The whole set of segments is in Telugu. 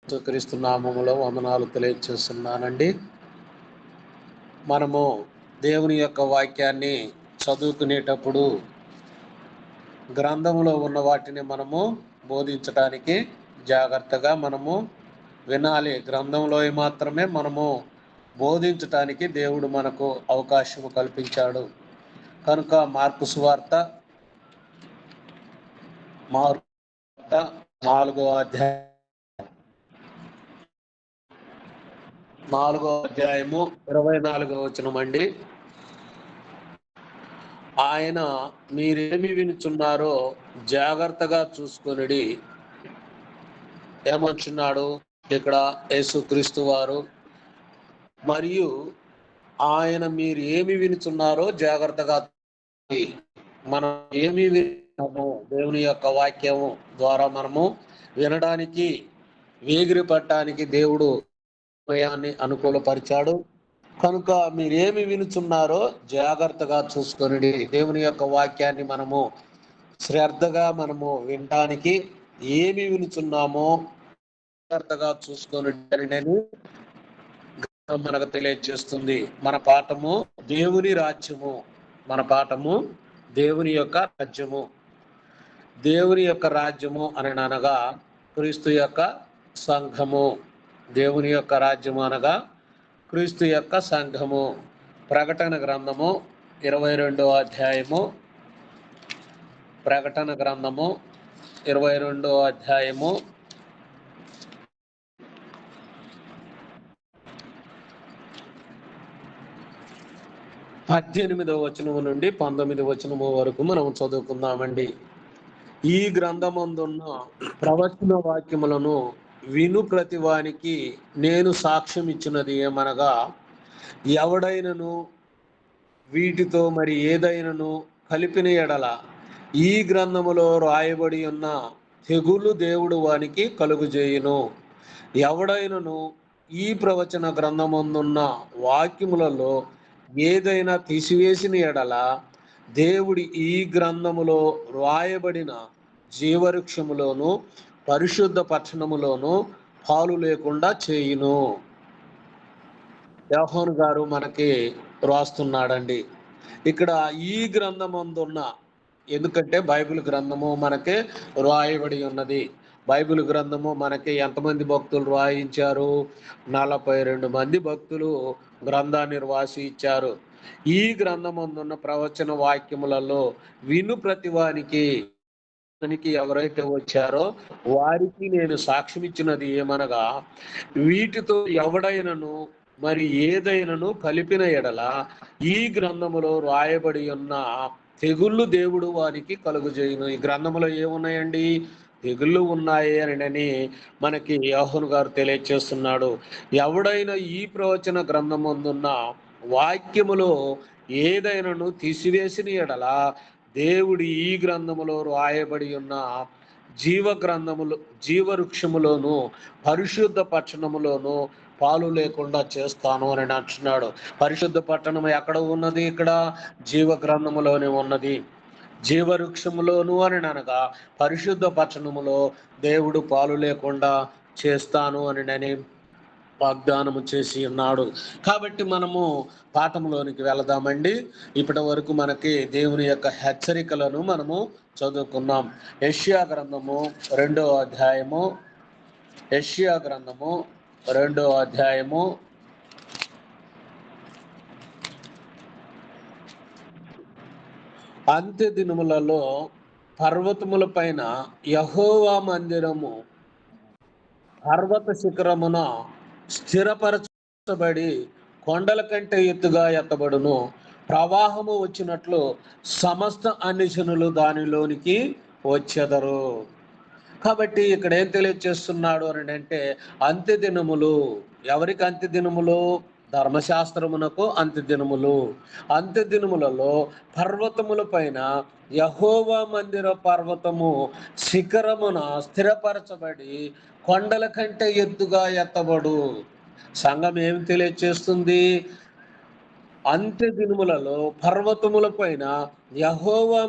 క్రీస్తు నామములో వందనాలు తెలియజేస్తున్నానండి. మనము దేవుని యొక్క వాక్యాన్ని చదువుకునేటప్పుడు గ్రంథంలో ఉన్న వాటిని మనము బోధించడానికి జాగ్రత్తగా మనము వినాలి. గ్రంథంలో మాత్రమే మనము బోధించటానికి దేవుడు మనకు అవకాశం కల్పించాడు. కనుక మార్కు సువార్త 4వ అధ్యాయము 24వ వచనం అండి. ఆయన మీరేమి వినుచున్నారో జాగ్రత్తగా చూసుకొనిడి. ఏమంటున్నాడు ఇక్కడ యేసుక్రీస్తు వారు? మరియు ఆయన మీరు ఏమి వినుచున్నారో జాగ్రత్తగా, మనం ఏమి విన్నాము దేవుని యొక్క వాక్యము ద్వారా మనము వినడానికి, వేగిరి పట్టడానికి దేవుడు సమయాన్ని అనుకూలపరిచాడు. కనుక మీరేమి వినుచున్నారో జాగ్రత్తగా చూసుకొని దేవుని యొక్క వాక్యాన్ని మనము శ్రద్ధగా మనము వినడానికి ఏమి వినుచున్నామో జాగ్రత్తగా చూసుకొని మనకు తెలియజేస్తుంది. మన పాఠము దేవుని రాజ్యము. మన పాఠము దేవుని యొక్క రాజ్యము. దేవుని యొక్క రాజ్యము అని అనగా క్రీస్తు యొక్క సంఘము. దేవుని యొక్క రాజ్యము అనగా క్రీస్తు యొక్క సంఘము. ప్రకటన గ్రంథము 22వ అధ్యాయము. ప్రకటన గ్రంథము 22వ అధ్యాయము 18వ వచనము నుండి 19వ వచనము వరకు మనం చదువుకుందామండి. ఈ గ్రంథమందున్న ప్రవచన వాక్యములను విను ప్రతి వానికి నేను సాక్ష్యం ఇచ్చినది ఏమనగా, ఎవడైనను వీటితో మరి ఏదైనను కలిపిన ఎడల ఈ గ్రంథములో రాయబడి ఉన్న తెగులు దేవుడు వానికి కలుగుజేయును. ఎవడైనను ఈ ప్రవచన గ్రంథమందున్న వాక్యములలో ఏదైనా తీసివేసిన ఎడల దేవుడి ఈ గ్రంథములో రాయబడిన జీవవృక్షములోను పరిశుద్ధ పట్టణములోను పాలు లేకుండా చేయును. యోహాను గారు మనకి రాస్తున్నాడండి. ఇక్కడ ఈ గ్రంథమందున్న, ఎందుకంటే బైబిల్ గ్రంథము మనకి రాయబడి ఉన్నది. బైబిల్ గ్రంథము మనకి ఎంతమంది భక్తులు రాయించారు? 42 మంది భక్తులు గ్రంథాన్ని రాసి ఇచ్చారు. ఈ గ్రంథమందున్న ప్రవచన వాక్యములలో విను ప్రతి వానికి ఎవరైతే వచ్చారో వారికి నేను సాక్ష్యం ఇచ్చినది ఏమనగా, వీటితో ఎవడైనను మరి ఏదైనను కలిపిన ఎడల ఈ గ్రంథములో రాయబడి ఉన్న తెగుళ్ళు దేవుడు వారికి కలుగుజేయును. ఈ గ్రంథములో ఏమున్నాయండి? తెగుళ్ళు ఉన్నాయి అని మనకి యోహాను గారు తెలియజేస్తున్నాడు. ఎవడైనా ఈ ప్రవచన గ్రంథమందున్న వాక్యములో ఏదైనాను తీసివేసిన ఎడల దేవుడి ఈ గ్రంథములో రాయబడి ఉన్న జీవవృక్షములోను పరిశుద్ధ పట్టణములోను పాలు లేకుండా చేస్తాను అని అంటున్నాడు. పరిశుద్ధ పట్టణం ఎక్కడ ఉన్నది? ఇక్కడ జీవ గ్రంథములోనే ఉన్నది. జీవవృక్షములోను అని అనగా పరిశుద్ధ పట్టణములో దేవుడు పాలు లేకుండా చేస్తాను అని వాగ్దానము చేసి ఉన్నాడు. కాబట్టి మనము పాఠంలోనికి వెళదామండి. ఇప్పటి వరకు మనకి దేవుని యొక్క హెచ్చరికలను మనము చదువుకున్నాం. యెషయా గ్రంథము 2వ అధ్యాయము. యెషయా గ్రంథము 2వ అధ్యాయము 8 అంత్య దినములలో పర్వతముల పైన యెహోవా మందిరము పర్వత శిఖరమున స్థిరపరచబడి కొండల కంటే ఎత్తుగా ఎత్తబడును. ప్రవాహము వచ్చినట్లు సమస్త అన్యజనులు దానిలోనికి వచ్చెదరు. కాబట్టి ఇక్కడ ఏం తెలియజేస్తున్నాడు అని అంటే, అంత్య దినములు. ఎవరికి అంత్య దినములు? ధర్మశాస్త్రమునకు అంత్య దినములు. అంత్య దినములలో పర్వతముల పైన యెహోవా మందిర పర్వతము శిఖరమున స్థిరపరచబడి కొండల కంటే ఎత్తుగా ఎత్తబడు. సంఘం ఏమి తెలియజేస్తుంది? అంత్య దినములలో పర్వతముల పైన యెహోవా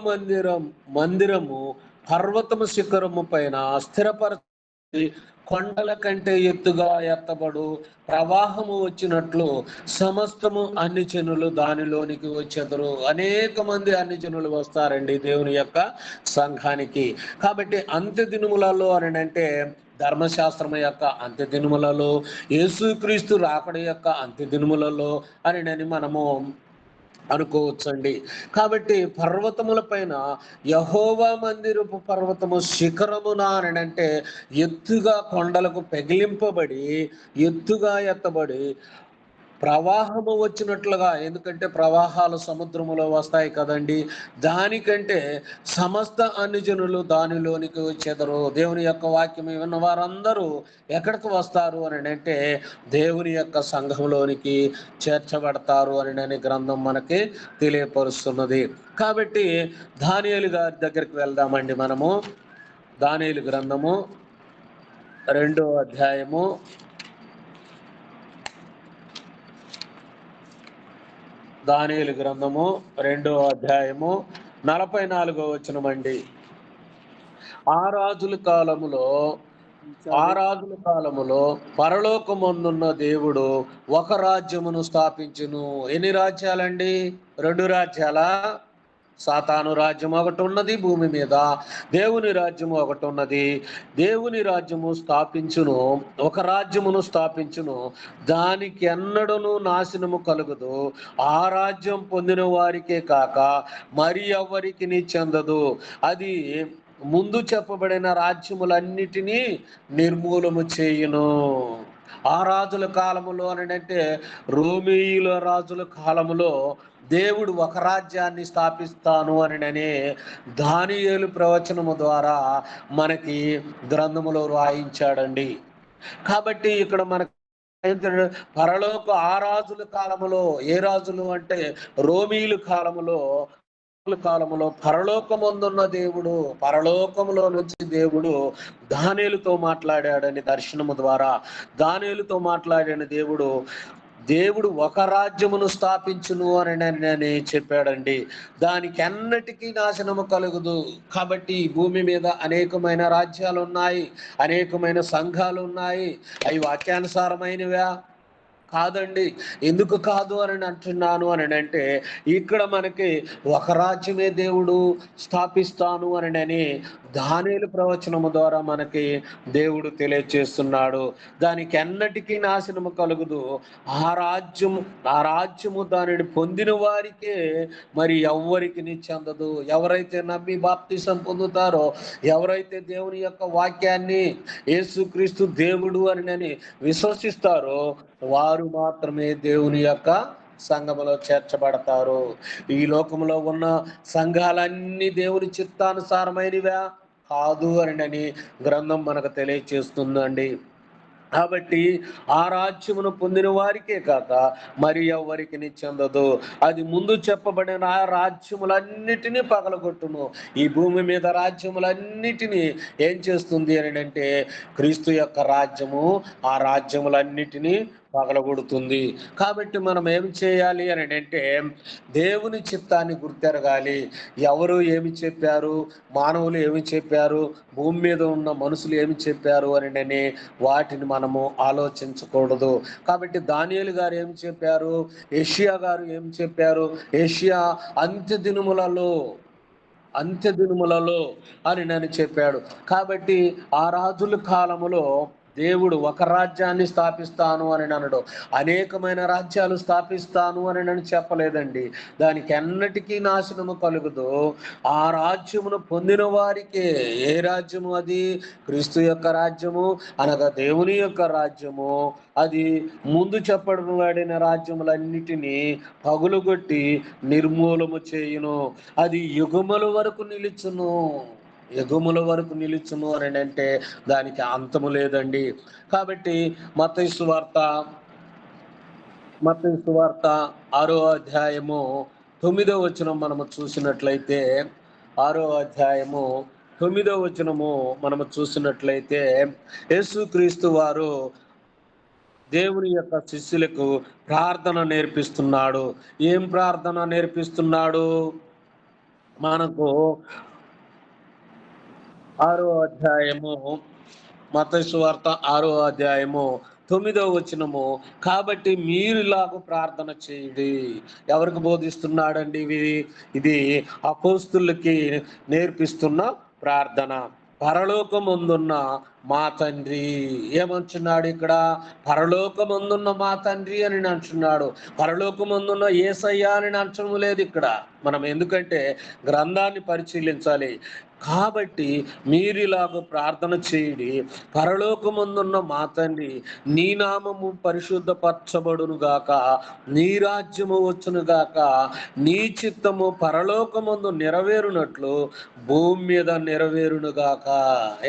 మందిరము పర్వతము శిఖరము పైన స్థిరపరచ కొండల కంటే ఎత్తుగా ఎత్తబడు ప్రవాహము వచ్చినట్లు సమస్తము అన్ని జనులు దానిలోనికి వచ్చెదరు. అనేక మంది అన్ని జనులు వస్తారండి దేవుని యొక్క సంఘానికి. కాబట్టి అంత్య దినములలో అని అంటే ధర్మశాస్త్రం యొక్క అంత్య దినములలో, యేసుక్రీస్తు రాకడ యొక్క అంత్య దినములలో అని మనము అనుకోవచ్చండి. కాబట్టి పర్వతముల పైన యెహోవా మందిరపు పర్వతము శిఖరమున అనంటే ఎత్తుగా కొండలకు పెగిలింపబడి ఎత్తుగా ఎత్తబడి ప్రవాహము వచ్చినట్లుగా, ఎందుకంటే ప్రవాహాలు సముద్రములో వస్తాయి కదండి, దానికంటే సమస్త అన్ని జనులు దానిలోనికి వచ్చేదరు. దేవుని యొక్క వాక్యం విన్న వారందరూ ఎక్కడికి వస్తారు అని అంటే దేవుని యొక్క సంఘంలోనికి చేర్చబడతారు అని గ్రంథం మనకి తెలియపరుస్తున్నది. కాబట్టి దానియేలు గారి దగ్గరికి వెళ్దామండి. మనము దానియేలు గ్రంథము 2వ అధ్యాయము దానియేలు గ్రంథము 2వ అధ్యాయము 44వ వచనమండి. ఆ రాజుల కాలములో పరలోకమందున్న దేవుడు ఒక రాజ్యమును స్థాపించును. ఎన్ని రాజ్యాలండి? 2 రాజ్యాలా? సాతాను రాజ్యం ఒకటి ఉన్నది భూమి మీద, దేవుని రాజ్యము ఒకటి ఉన్నది. దేవుని రాజ్యము స్థాపించును, ఒక రాజ్యమును స్థాపించును, దానికి ఎన్నడూను నాశనము కలుగదు. ఆ రాజ్యం పొందిన వారికే కాక మరి ఎవరికి చెందదు. అది ముందు చెప్పబడిన రాజ్యములన్నిటినీ నిర్మూలము చేయును. ఆ రాజుల కాలములో అంటే రోమీయుల రాజుల కాలములో దేవుడు ఒక రాజ్యాన్ని స్థాపిస్తాను అని దానియేలు ప్రవచనము ద్వారా మనకి గ్రంథములో రాయించాడండి. కాబట్టి ఇక్కడ మనకు పరలోక ఆ రాజుల కాలములో, ఏ రాజులు అంటే రోమీయుల కాలములో పరలోకమందున్న దేవుడు, పరలోకములో నుంచి దేవుడు దానియేలుతో మాట్లాడాడని దర్శనము ద్వారా దానియేలుతో మాట్లాడిన దేవుడు ఒక రాజ్యమును స్థాపించును అని చెప్పాడండి. దానికి అన్నిటికీ నాశనము కలుగుదు. కాబట్టి ఈ భూమి మీద అనేకమైన రాజ్యాలు ఉన్నాయి, అనేకమైన సంఘాలు ఉన్నాయి. అవి వాక్యానుసారమైనవా? కాదండి. ఎందుకు కాదు అని అంటున్నాను అని అంటే ఇక్కడ మనకి ఒక రాజ్యమే దేవుడు స్థాపిస్తాను అని దానియేలు ప్రవచనము ద్వారా మనకి దేవుడు తెలియచేస్తున్నాడు. దానికి ఎన్నటికీ నాశనము కలుగుదు. ఆ రాజ్యము దానిని పొందిన వారికే, మరి ఎవ్వరికి చెందదు. ఎవరైతే నమ్మి బాప్తిసం పొందుతారో, ఎవరైతే దేవుని యొక్క వాక్యాన్ని యేసుక్రీస్తు దేవుడు అని విశ్వసిస్తారో వారు మాత్రమే దేవుని యొక్క సంఘములో చేర్చబడతారు. ఈ లోకంలో ఉన్న సంఘాలన్నీ దేవుని చిత్తానుసారమైనవా? కాదు అని గ్రంథం మనకు తెలియచేస్తుందండి. కాబట్టి ఆ రాజ్యమును పొందిన వారికే కాక మరి ఎవరికి చెందదు. అది ముందు చెప్పబడిన ఆ రాజ్యములన్నిటినీ పగలగొట్టును. ఈ భూమి మీద రాజ్యములన్నిటినీ ఏం చేస్తుంది అని అంటే క్రీస్తు యొక్క రాజ్యము ఆ రాజ్యములన్నిటినీ పగలగొడుతుంది. కాబట్టి మనం ఏం చేయాలి అని అంటే దేవుని చిత్తాన్ని గుర్తెరగాలి. ఎవరు ఏమి చెప్పారు, మానవులు ఏమి చెప్పారు, భూమి మీద ఉన్న మనుషులు ఏమి చెప్పారు అని వాటిని మనము ఆలోచించకూడదు. కాబట్టి దానియేలు గారు ఏమి చెప్పారు, యెషయా గారు ఏమి చెప్పారు, యెషయా అంత్య దినములలో అని చెప్పాడు. కాబట్టి ఆ రాజుల కాలములో దేవుడు ఒక రాజ్యాన్ని స్థాపిస్తాను అని అనడు, అనేకమైన రాజ్యాలు స్థాపిస్తాను అని చెప్పలేదండి. దానికి ఎన్నటికీ నాశనము కలుగుదు. ఆ రాజ్యమును పొందిన వారికే. ఏ రాజ్యము అది? క్రీస్తు యొక్క రాజ్యము, అనగా దేవుని యొక్క రాజ్యము. అది ముందు చెప్పబడిన రాజ్యములన్నిటినీ పగులుగొట్టి నిర్మూలము చేయును. అది యుగముల వరకు నిలుచును. యుగముల వరకు నిలుచును అని అంటే దానికి అంతము లేదండి. కాబట్టి మత్తయి సువార్త 6వ అధ్యాయము 9వ వచనం మనము చూసినట్లయితే, 6వ అధ్యాయము 9వ వచనము మనము చూసినట్లయితే యేసుక్రీస్తు వారు దేవుని యొక్క శిష్యులకు ప్రార్థన నేర్పిస్తున్నాడు. ఏం ప్రార్థన నేర్పిస్తున్నాడు? మనకు 6వ అధ్యాయము మత్తయి సువార్త 6వ అధ్యాయము 9వ వచనము, కాబట్టి మీరు ఇలాగ ప్రార్థన చేయండి. ఎవరికి బోధిస్తున్నాడండి ఇది అపోస్తులకి నేర్పిస్తున్న ప్రార్థన. పరలోకమందున్న మా తండ్రి ఏమంటున్నాడు ఇక్కడ? పరలోకమందున్న మా తండ్రి అని అంటున్నాడు. పరలోకమందున్న యేసయ్య అని అంచడం లేదు ఇక్కడ. మనం ఎందుకంటే గ్రంథాన్ని పరిశీలించాలి. కాబట్టి మీరు ఇలాగ ప్రార్థన చేయండి, పరలోకమందున్న మా తండ్రి, నీ నామము పరిశుద్ధపరచబడును గాక, నీ రాజ్యము వచ్చును గాక, నీ చిత్తము పరలోకమందు నెరవేరునట్లు భూమి మీద నెరవేరును గాక.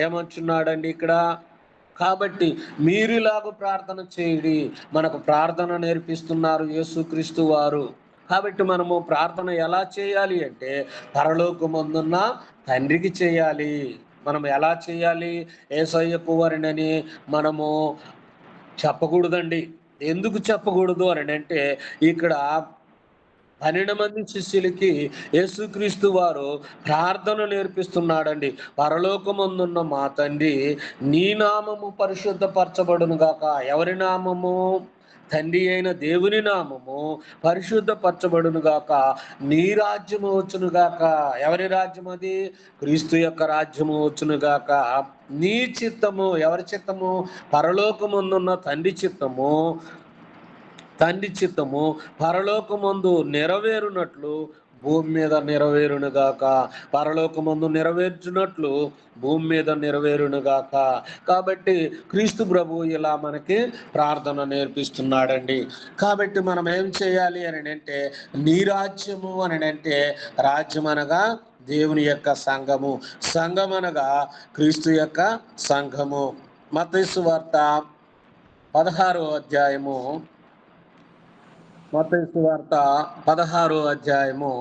ఏమంటున్నాడండి ఇక్కడ? కాబట్టి మీరు ఇలాగ ప్రార్థన చేయండి. మనకు ప్రార్థన నేర్పిస్తున్నారు యేసుక్రీస్తు వారు. కాబట్టి మనము ప్రార్థన ఎలా చేయాలి అంటే పరలోకమందున్న తండ్రికి చేయాలి. మనం ఎలా చేయాలి? యేసయ్య కుమారుడని మనము చెప్పకూడదండి. ఎందుకు చెప్పకూడదు అని అంటే ఇక్కడ 12 మంది శిష్యులకి యేసుక్రీస్తు వారు ప్రార్థన నేర్పిస్తున్నాడండి. పరలోకమందున్న మా తండ్రి, నీ నామము పరిశుద్ధపరచబడును గాక. ఎవరి నామము? తండ్రి అయిన దేవుని నామము పరిశుద్ధపరచబడును గాక, నీ రాజ్యము వచ్చును గాక. ఎవరి రాజ్యం అది? క్రీస్తు యొక్క రాజ్యము వచ్చును గాక. నీ చిత్తము, ఎవరి చిత్తము? పరలోకమందున్న తండ్రి చిత్తము పరలోకమందు నెరవేరునట్లు భూమి మీద నెరవేరునుగాక. పరలోకమందు నెరవేర్చున్నట్లు భూమి మీద నెరవేరునుగాక. కాబట్టి క్రీస్తు ప్రభు ఇలా మనకి ప్రార్థన నేర్పిస్తున్నాడండి. కాబట్టి మనం ఏం చేయాలి అని అంటే, నీ రాజ్యము అని అంటే, రాజ్యం అనగా దేవుని యొక్క సంఘము, సంఘం అనగా క్రీస్తు యొక్క సంఘము. మత్తయి సువార్త 16వ అధ్యాయము, మత్తయి సువార్త 16వ అధ్యాయము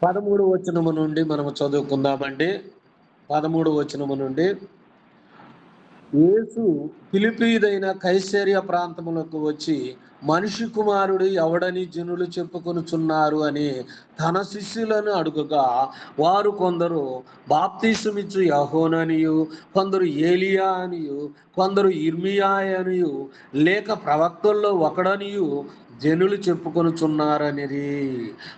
13వ వచనము నుండి మనము చదువుకుందామండి. 13వ వచనము నుండి, యేసు ఫిలిప్పీదైన కైసరియా ప్రాంతములకు వచ్చి, మనిషి కుమారుడు ఎవడని జనులు చెప్పుకొనుచున్నారు అని తన శిష్యులను అడుగగా, వారు కొందరు బాప్తిసమిచ్చు యోహాననియు, కొందరు ఏలియా అనియు, కొందరు ఇర్మియా అనియు, లేక ప్రవక్తల్లో ఒకడనియు జనులు చెప్పుకొనుచున్నారనిది.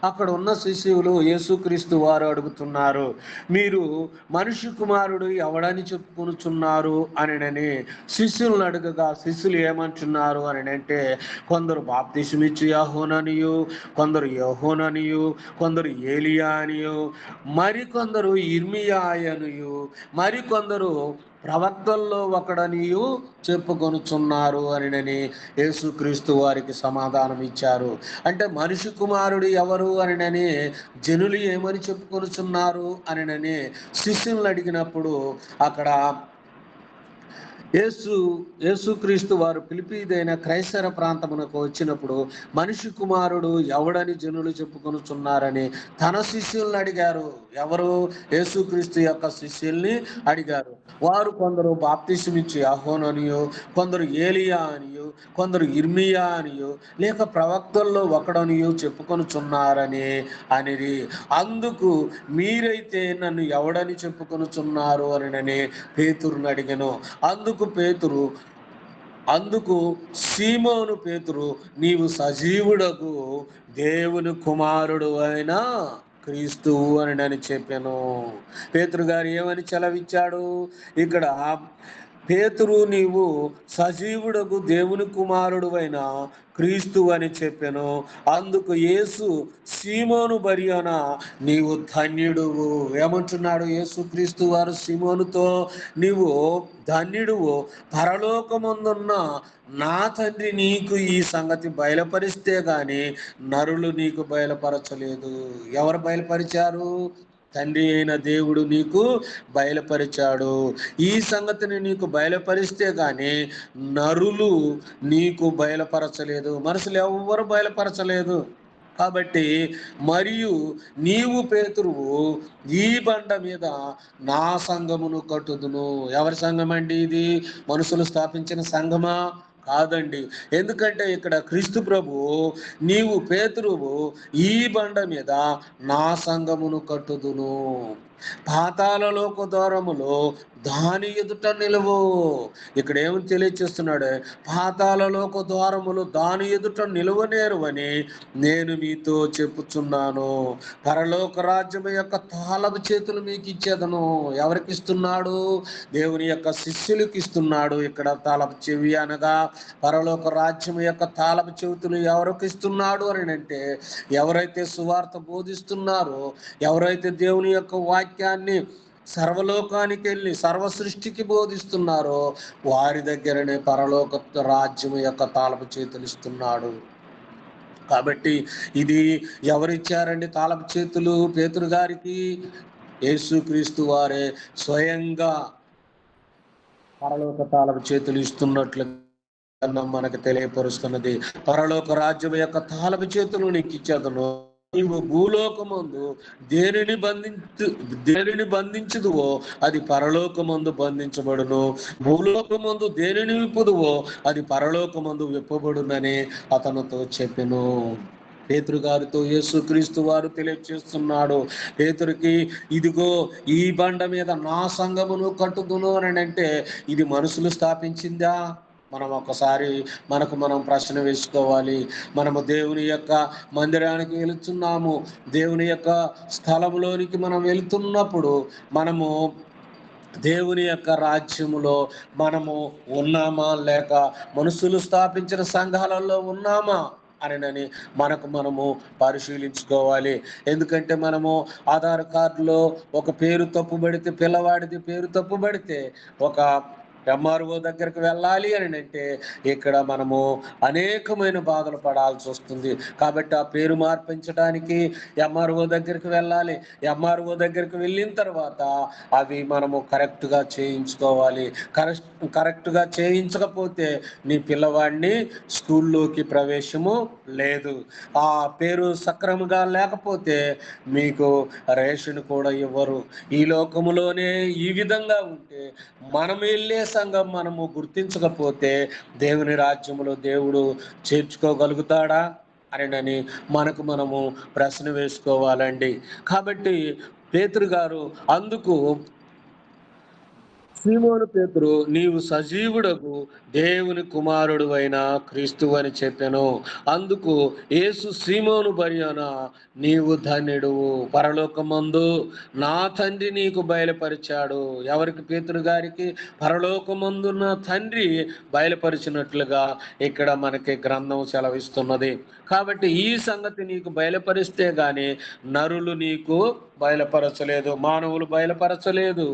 అక్కడ ఉన్న శిష్యులు యేసుక్రీస్తు వారు అడుగుతున్నారు, మీరు మనిషి కుమారుడు ఎవడని చెప్పుకొనుచున్నారు అని శిష్యులను అడగగా, శిష్యులు ఏమంటున్నారు అని అంటే, కొందరు బాప్తిసమిచ్చు యోహాననియు, కొందరు యోహాననియు, కొందరు ఏలియా అనియు, మరికొందరు ఇర్మియా అనియు, మరికొందరు ప్రవక్తల్లో ఒకడనియు చెప్పుకొనుచున్నారు అని యేసుక్రీస్తు వారికి సమాధానం ఇచ్చారు. అంటే మనిషి కుమారుడు ఎవరు అని జనులు ఏమని చెప్పుకొనుచున్నారు అని శిష్యులను అడిగినప్పుడు, అక్కడ యేసుక్రీస్తు వారు ఫిలిప్పీదైన క్రైస్తవ ప్రాంతమునకు వచ్చినప్పుడు, మనిషి కుమారుడు ఎవడని జనులు చెప్పుకొనుచున్నారని తన శిష్యుల్ని అడిగారు. ఎవరు? యేసుక్రీస్తు యొక్క శిష్యుల్ని అడిగారు. వారు కొందరు బాప్తిసమిచ్చు యోహాననియు, కొందరు ఏలియా అనియు, కొందరు ఇర్మియా అనియు, లేక ప్రవక్తల్లో ఒకడనియు చెప్పుకొనుచున్నారని అనేది. అందుకు మీరైతే నన్ను ఎవడని చెప్పుకొనుచున్నారు అని పేతురుని అడిగాను. అందుకు సీమోను పేతురు, నీవు సజీవుడకు దేవుని కుమారుడు అయిన క్రీస్తువు అని చెప్పాను. పేతురు గారు ఏమని సెలవిచ్చాడు ఇక్కడ? పేతురు, నీవు సజీవుడకు దేవుని కుమారుడు అయిన క్రీస్తు అని చెప్పాను. అందుకు యేసు, సీమోను బర్యోనా, నీవు ధన్యుడువు. ఏమంటున్నాడు యేసుక్రీస్తు వారు సీమోనుతో? నీవు ధన్యుడువు, పరలోకమందున్న నా తండ్రి నీకు ఈ సంగతి బయలుపరిస్తే గాని నరులు నీకు బయలుపరచలేదు. ఎవరు బయలుపరిచారు? తండ్రి అయిన దేవుడు నీకు బయలుపరిచాడు. ఈ సంగతిని నీకు బయలుపరిస్తే గాని నరులు నీకు బయలుపరచలేదు, మనుషులు ఎవ్వరు బయలుపరచలేదు. కాబట్టి మరియు నీవు పేతురువు, ఈ బండ మీద నా సంఘమును కట్టుదును. ఎవరి సంఘం అండి ఇది? మనుషులు స్థాపించిన సంఘమా? కాదండి. ఎందుకంటే ఇక్కడ క్రీస్తు ప్రభు, నీవు పేతురువు, ఈ బండ మీద నా సంఘమును కట్టుదును. పాతాళలోక ద్వారములో దాని ఎదుట నిలువు. ఇక్కడ ఏమని తెలియచేస్తున్నాడు? పాతాళలోక ద్వారములు దాని ఎదుట నిలువనేరువని నేను మీతో చెప్పుచున్నాను. పరలోక రాజ్యము యొక్క తాళపు చేతులు మీకు ఇచ్చేదను. ఎవరికి ఇస్తున్నాడు? దేవుని యొక్క శిష్యులకు ఇస్తున్నాడు. ఇక్కడ తాళపు చెవి అనగా పరలోక రాజ్యం యొక్క తాళపు చెవుతులు ఎవరికి ఇస్తున్నాడు అని అంటే, ఎవరైతే సువార్త బోధిస్తున్నారో, ఎవరైతే దేవుని యొక్క వాక్యాన్ని సర్వలోకానికి వెళ్ళి సర్వ సృష్టికి బోధిస్తున్నారో వారి దగ్గరనే పరలోక రాజ్యం యొక్క తాళపు చేతులు ఇస్తున్నాడు. కాబట్టి ఇది ఎవరిచ్చారండి తాళపు చేతులు పేతురు గారికి? యేసుక్రీస్తు వారే స్వయంగా పరలోక తాళపు చేతులు ఇస్తున్నట్లు మనకు తెలియపరుస్తున్నది. పరలోక రాజ్యం యొక్క తాళపు చేతులు నీకు ఇచ్చేదను. నీవు భూలోకమందు దేనిని బంధించుదువో అది పరలోకమందు బంధించబడును, భూలోకమందు దేనిని విప్పుదువో అది పరలోకమందు విప్పబడునని అతనితో చెప్పెను. పేతురు గారితో యేసుక్రీస్తు వారు తెలియజేస్తున్నాడు. పేతురుకి, ఇదిగో ఈ బండ మీద నా సంఘమును కట్టుదును అని అంటే ఇది మనుషులు స్థాపించిందా? మనం ఒకసారి మనం ప్రశ్న వేసుకోవాలి. మనము దేవుని యొక్క మందిరానికి వెళుతున్నాము. దేవుని యొక్క స్థలంలోనికి మనం వెళుతున్నప్పుడు మనము దేవుని యొక్క రాజ్యములో మనము ఉన్నామా, లేక మనుషులు స్థాపించిన సంఘాలలో ఉన్నామా అని మనము పరిశీలించుకోవాలి. ఎందుకంటే మనము ఆధార్ కార్డులో ఒక పేరు తప్పుబడితే, పిల్లవాడిది పేరు తప్పుబడితే ఒక ఎంఆర్ఓ దగ్గరికి వెళ్ళాలి అని అంటే ఇక్కడ మనము అనేకమైన బాధలు పడాల్సి వస్తుంది. కాబట్టి ఆ పేరు మార్పించడానికి ఎంఆర్ఓ దగ్గరికి వెళ్ళాలి. ఎంఆర్ఓ దగ్గరికి వెళ్ళిన తర్వాత అవి మనము కరెక్ట్గా చేయించుకోవాలి. కరెక్ట్గా చేయించకపోతే నీ పిల్లవాడిని స్కూల్లోకి ప్రవేశము లేదు. ఆ పేరు సక్రమంగా లేకపోతే మీకు రేషన్ కూడా ఇవ్వరు. ఈ లోకములోనే ఈ విధంగా ఉంటే మనం వెళ్ళే సంఘం మనము గుర్తించకపోతే దేవుని రాజ్యములో దేవుడు చేర్చుకోగలుగుతాడా అని మనము ప్రశ్న వేసుకోవాలండి. కాబట్టి పేతురు గారు అందుకు, సీమోను పేతురు, నీవు సజీవుడకు దేవుని కుమారుడు అయిన క్రీస్తు అని చెప్పెను. అందుకు యేసు, సీమోను భార్యన, నీవు ధన్యుడువు, పరలోకమందు నా తండ్రి నీకు బయలుపరిచాడు. ఎవరికి? పేతురు గారికి పరలోకమందున్న తండ్రి బయలుపరిచినట్లుగా ఇక్కడ మనకి గ్రంథం సెలవిస్తున్నది. కాబట్టి ఈ సంగతి నీకు బయలుపరిస్తే గాని నరులు నీకు బయలుపరచలేదు, మానవులు బయలుపరచలేదు.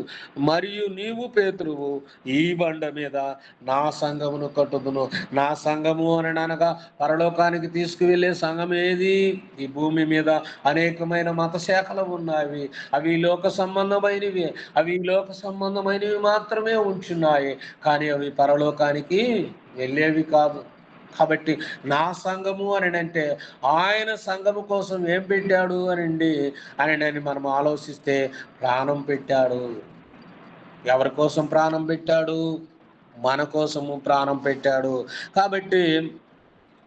మరియు నీవు పేతురువు, ఈ బండ మీద నా సంఘమును కట్టుదును. నా సంఘము అని అనగా పరలోకానికి తీసుకువెళ్ళే సంఘం ఏది? ఈ భూమి మీద అనేకమైన మత శాఖలు ఉన్నాయి. అవి లోక సంబంధమైనవి మాత్రమే ఉంటున్నాయి, కానీ అవి పరలోకానికి వెళ్ళేవి కాదు. కాబట్టి నా సంఘము అని అంటే ఆయన సంఘము కోసం ఏం పెట్టాడు అని మనం ఆలోచిస్తే ప్రాణం పెట్టాడు. ఎవరి కోసం ప్రాణం పెట్టాడు? మన కోసము ప్రాణం పెట్టాడు. కాబట్టి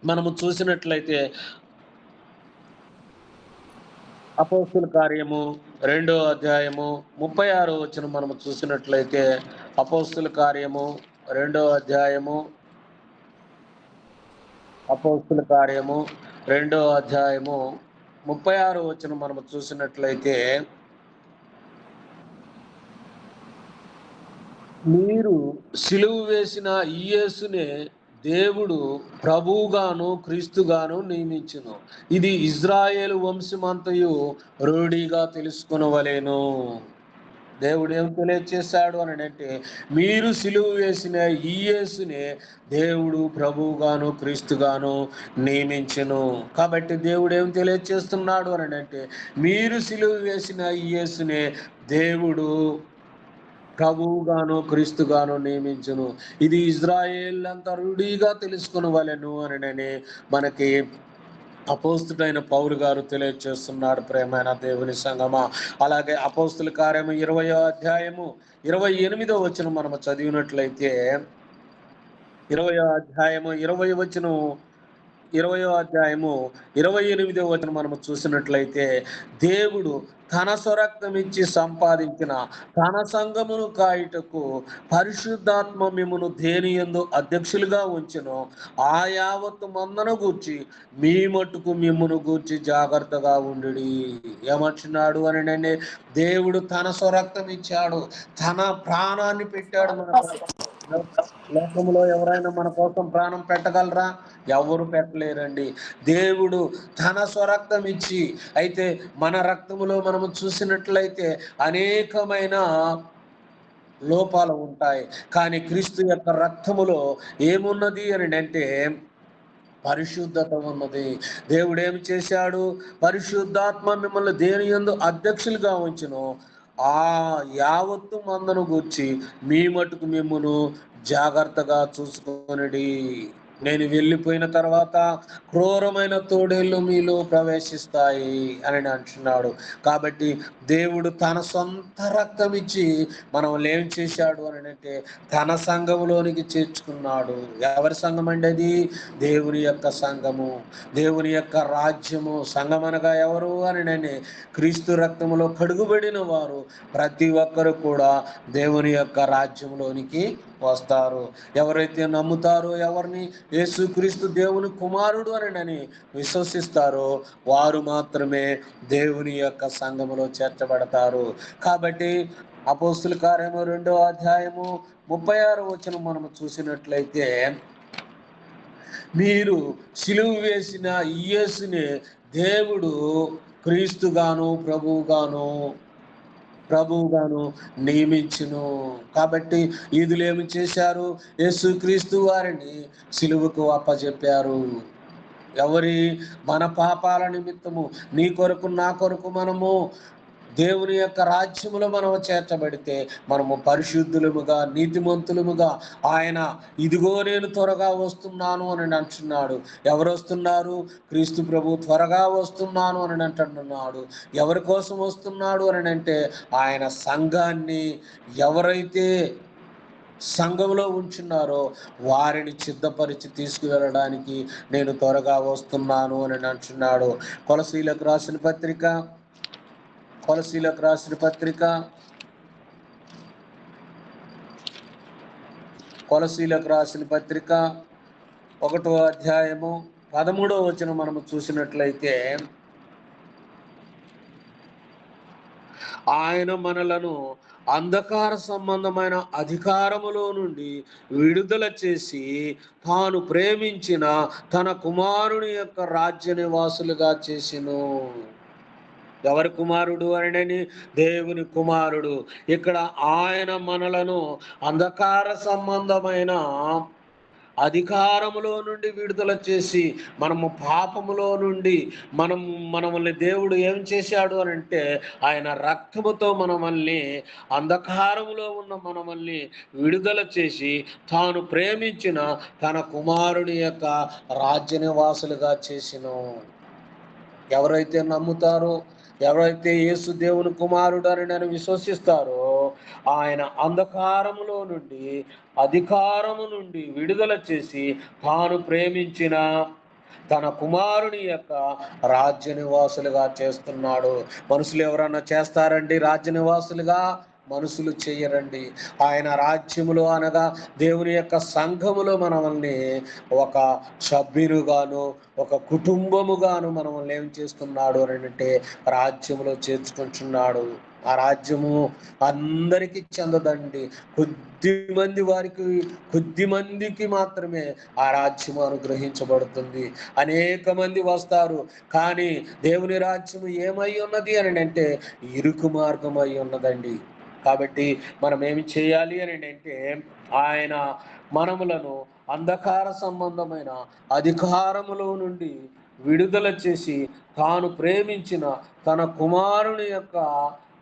మనము చూసినట్లయితే అపోస్తుల కార్యము 2వ అధ్యాయము 36వ వచనం మనము చూసినట్లయితే, అపోస్తుల కార్యము 2వ అధ్యాయము 36వ వచనం మనము చూసినట్లయితే, మీరు సిలువ వేసిన ఈ యేసునే దేవుడు ప్రభువుగాను క్రీస్తుగాను నియమించును. ఇది ఇజ్రాయేలు వంశమంతయు రూఢిగా తెలుసుకొనవలెను. దేవుడు ఏం తెలియచేశాడు అని అంటే, మీరు సిలువ వేసిన ఈ యేసునే దేవుడు ప్రభువుగాను క్రీస్తుగాను నియమించెను. కాబట్టి దేవుడు ఏం తెలియచేస్తున్నాడు అని అంటే, మీరు సిలువ వేసిన ఈ యేసునే దేవుడు ప్రభువుగాను క్రీస్తుగాను నియమించును. ఇది ఇజ్రాయేల్ అంతా రూఢిగా తెలుసుకొనవలెను అని మనకి అపోస్తుడైన పౌలు గారు తెలియజేస్తున్నాడు. ప్రేమైన దేవుని సంగమా, అలాగే అపోస్తుల కార్యము 20వ అధ్యాయము 28వ వచనం మనము చదివినట్లయితే, 20వ అధ్యాయము 20వ వచనం 20వ అధ్యాయము 28వ వచనం మనము చూసినట్లయితే, దేవుడు తన స్వరక్తం ఇచ్చి సంపాదించిన తన సంఘమును కాయుటకు పరిశుద్ధాత్మ మిమ్మును దేని యందు అధ్యక్షులుగా ఉంచెను, ఆ యావత్తు మందను గూర్చి మీ మట్టుకు మిమ్మును గూర్చి జాగ్రత్తగా ఉండుడి. ఏమంటున్నాడు అనండి, దేవుడు తన స్వరక్తం ఇచ్చాడు, తన ప్రాణాన్ని పెట్టాడు మన కోసం. లోకంలో ఎవరైనా మన కోసం ప్రాణం పెట్టగలరా? ఎవరు పెట్టలేరండి. దేవుడు తన స్వరక్తం ఇచ్చి, అయితే మన రక్తములో మనము చూసినట్లయితే అనేకమైన లోపాలు ఉంటాయి. కానీ క్రీస్తు యొక్క రక్తములో ఏమున్నది అని అంటే పరిశుద్ధత ఉన్నది. దేవుడు ఏమి చేశాడు? పరిశుద్ధాత్మ మిమ్మల్ని దేని యందు అధ్యక్షులుగా ఉంచును, ఆ యావత్తు మందను గూర్చి మీ మట్టుకు మిమ్మును జాగ్రత్తగా చూసుకొనుడి. నేను వెళ్ళిపోయిన తర్వాత క్రూరమైన తోడేళ్ళు మీలో ప్రవేశిస్తాయి అని అంటున్నాడు. కాబట్టి దేవుడు తన సొంత రక్తం ఇచ్చి మనల్ని ఏం చేశాడు అని అంటే తన సంఘములోనికి చేర్చుకున్నాడు. ఎవరి సంఘం అండి అది? దేవుని యొక్క సంఘము, దేవుని యొక్క రాజ్యము. సంఘం అనగా ఎవరు అని క్రీస్తు రక్తములో కడుగుబడిన వారు ప్రతి ఒక్కరు కూడా దేవుని యొక్క రాజ్యంలోనికి వస్తారు. ఎవరైతే నమ్ముతారో, ఎవరిని యేసుక్రీస్తు దేవుని కుమారుడు అని విశ్వసిస్తారో వారు మాత్రమే దేవుని యొక్క సంఘములో చేర్చబడతారు. కాబట్టి అపోస్తుల కార్యము 2వ అధ్యాయము 36వ వచనం మనము చూసినట్లయితే, మీరు సిలువ వేసిన యేసుని దేవుడు క్రీస్తుగాను ప్రభువుగాను నియమించును. కాబట్టి ఈదులు ఏమి చేశారు? యేసుక్రీస్తు వారిని సిలువకు అప్పజెప్పారు. మన పాపాల నిమిత్తము, నీ కొరకు నా కొరకు మనము దేవుని యొక్క రాజ్యములో మనము చేర్చబడితే మనము పరిశుద్ధులముగా, నీతిమంతులముగా, ఆయన ఇదిగో నేను త్వరగా వస్తున్నాను అని అంటున్నాడు. ఎవరు వస్తున్నారు? క్రీస్తు ప్రభు త్వరగా వస్తున్నాను అని అంటున్నాడు. ఎవరి కోసం వస్తున్నాడు అని అంటే ఆయన సంఘాన్ని ఎవరైతే సంఘంలో ఉంచున్నారో వారిని సిద్ధపరిచి తీసుకువెళ్ళడానికి నేను త్వరగా వస్తున్నాను అని అంటున్నాడు. కొలసీలకు రాసిన పత్రిక 1వ అధ్యాయము 13వ వచనం మనము చూసినట్లయితే, ఆయన మనలను అంధకార సంబంధమైన అధికారములో నుండి విడుదల చేసి తాను ప్రేమించిన తన కుమారుని యొక్క రాజ్య నివాసులుగా చేసెను. ఎవరి కుమారుడు అనని? దేవుని కుమారుడు. ఇక్కడ ఆయన మనలను అంధకార సంబంధమైన అధికారములో నుండి విడుదల చేసి, మనము పాపములో నుండి మనల్ని దేవుడు ఏం చేశాడు అని అంటే ఆయన రక్తముతో మనల్ని, అంధకారములో ఉన్న మనల్ని విడుదల చేసి తాను ప్రేమించిన తన కుమారుని యొక్క రాజ్య నివాసులుగా చేసెను. ఎవరైతే నమ్ముతారో, ఎవరైతే యేసు దేవుని కుమారుడు అని నేను విశ్వసిస్తారో, ఆయన అంధకారములో నుండి, అధికారము నుండి విడుదల చేసి తాను ప్రేమించిన తన కుమారుని యొక్క రాజ్య నివాసులుగా చేస్తున్నాడు. మనుషులు ఎవరన్నా చేస్తారండి రాజ్య నివాసులుగా? మనుషులు చెయ్యరండి. ఆయన రాజ్యములో అనగా దేవుని యొక్క సంఘములో మనల్ని ఒక సభ్యులుగాను, ఒక కుటుంబముగాను మనల్ని ఏం చేస్తున్నాడు అని అంటే రాజ్యములో చేర్చుకుంటున్నాడు. ఆ రాజ్యము అందరికీ చెందదండి. కొద్ది మందికి మాత్రమే ఆ రాజ్యము అనుగ్రహించబడుతుంది. అనేక మంది వస్తారు, కానీ దేవుని రాజ్యము ఏమై ఉన్నది అని అంటే ఇరుకు మార్గం అయి ఉన్నదండి. కాబట్టి మనం ఏమి చేయాలి అని అంటే ఆయన మనములను అంధకార సంబంధమైన అధికారములో నుండి విడుదల చేసి తాను ప్రేమించిన తన కుమారుని యొక్క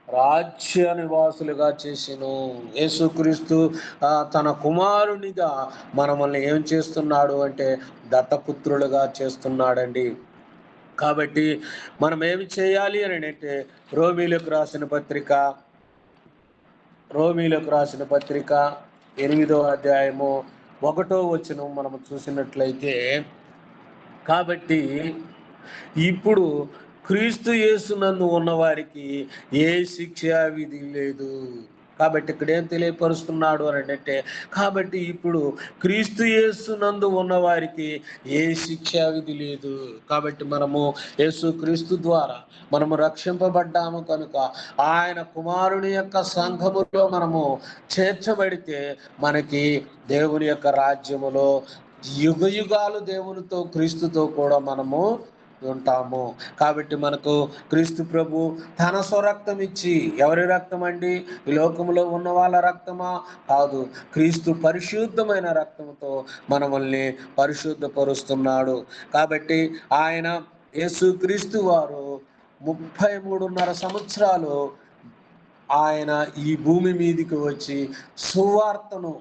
రాజ్య నివాసులుగా చేసెను. యేసుక్రీస్తు తన కుమారునిగా మనల్ని ఏం చేస్తున్నాడు అంటే దత్తపుత్రులుగా చేస్తున్నాడండి. కాబట్టి మనం ఏమి చేయాలి అని అంటే రోమీలకు రాసిన పత్రిక 8వ అధ్యాయము 1వ వచనం మనము చూసినట్లయితే, కాబట్టి ఇప్పుడు క్రీస్తు యేసునందు ఉన్నవారికి ఏ శిక్షా విధి లేదు. కాబట్టి ఇక్కడ ఏం తెలియపరుస్తున్నాడు అని అంటే, కాబట్టి ఇప్పుడు క్రీస్తు యేసునందు ఉన్నవారికి ఏ శిక్షా విధి లేదు. కాబట్టి మనము యేసు క్రీస్తు ద్వారా మనము రక్షింపబడ్డాము కనుక ఆయన కుమారుని యొక్క సంఘములో మనము చేర్చబడితే మనకి దేవుని యొక్క రాజ్యములో యుగ యుగాలు దేవునితో క్రీస్తుతో కూడా మనము ఉంటాము. కాబట్టి మనకు క్రీస్తు ప్రభు తన స్వరక్తం ఇచ్చి, ఎవరి రక్తం అండి? ఈ లోకంలో ఉన్న వాళ్ళ రక్తమా? కాదు, క్రీస్తు పరిశుద్ధమైన రక్తంతో మనల్ని పరిశుద్ధపరుస్తున్నాడు. కాబట్టి ఆయన యేసు క్రీస్తు వారు 33.5 సంవత్సరాలు ఆయన ఈ భూమి మీదికి వచ్చి సువార్తను,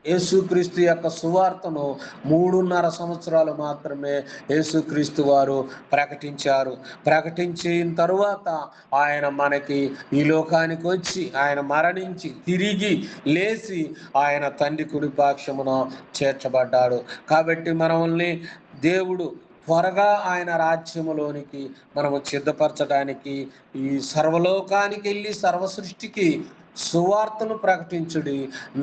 యేసుక్రీస్తు యొక్క సువార్తను 3.5 సంవత్సరాలు మాత్రమే యేసుక్రీస్తు వారు ప్రకటించారు. ప్రకటించిన తరువాత ఆయన మనకి ఈ లోకానికి వచ్చి ఆయన మరణించి తిరిగి లేచి ఆయన తండ్రి కుడిపాక్షమున చేర్చబడ్డాడు. కాబట్టి మనల్ని దేవుడు త్వరగా ఆయన రాజ్యములోనికి మనము సిద్ధపరచడానికి ఈ సర్వలోకానికి వెళ్ళి సర్వ సృష్టికి సువార్తను ప్రకటించుడి,